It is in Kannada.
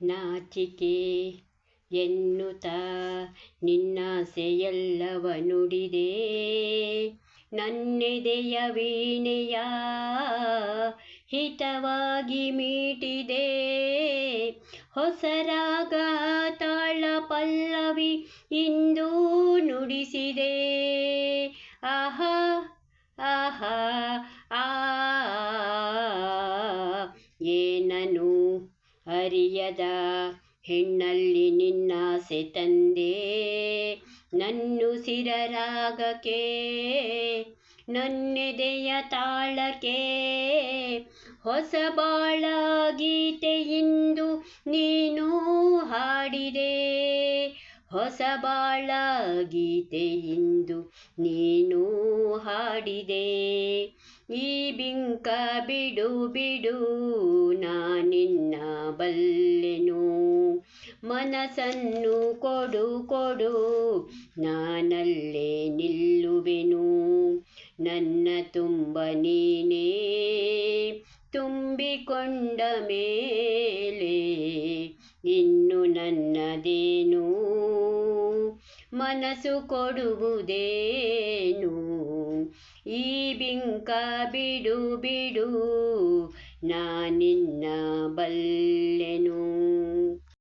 ನಾಚಿಕೆ ಎನ್ನುತ್ತಾ ನಿನ್ನಾಸೆಯೆಲ್ಲವ ನುಡಿದೆ. ನನ್ನೆದೆಯ ವೀಣೆಯ ಹಿತವಾಗಿ ಮೀಟಿದೆ. ಹೊಸ ರಾಗ ತಾಳ ಪಲ್ಲವಿ ಇಂದು ನುಡಿಸಿದೆ. ಆಹಾ ಆಹಾ ಆ ಏನನು ಅರಿಯದ ಹೆಣ್ಣಲ್ಲಿ ನಿನ್ನಾಸೆ ತಂದೆ. ನನ್ನುಸಿರ ರಾಗಕ್ಕೆ ನನ್ನೆದೆಯ ತಾಳಕ್ಕೆ ಹೊಸ ಬಾಳ ಗೀತೆಯಿಂದು ನೀನು ಹಾಡಿದೆ. ಹೊಸ ಬಾಳ ಗೀತೆಯಿಂದು ನೀನು ಹಾಡಿದೆ. ಈ ಬಿಂಕ ಬಿಡು ಬಿಡು ನಾನಿನ್ನ ಬಲ್ಲೆನು. ಮನಸ್ಸನ್ನು ಕೊಡು ಕೊಡು ನಾನಲ್ಲೇ ನಿಲ್ಲುವೆನು. ನನ್ನ ತುಂಬ ನೀನೇ ತುಂಬಿಕೊಂಡ ಮೇಲೆ ಇನ್ನು ನನ್ನದೇನು. ಮನಸ್ಸು ಕೊಡುವುದೇನು. ಈ ಬಿಂಕ ಬಿಡು ಬಿಡು ನಾನಿನ್ನ ಬಲ್ಲೆನು.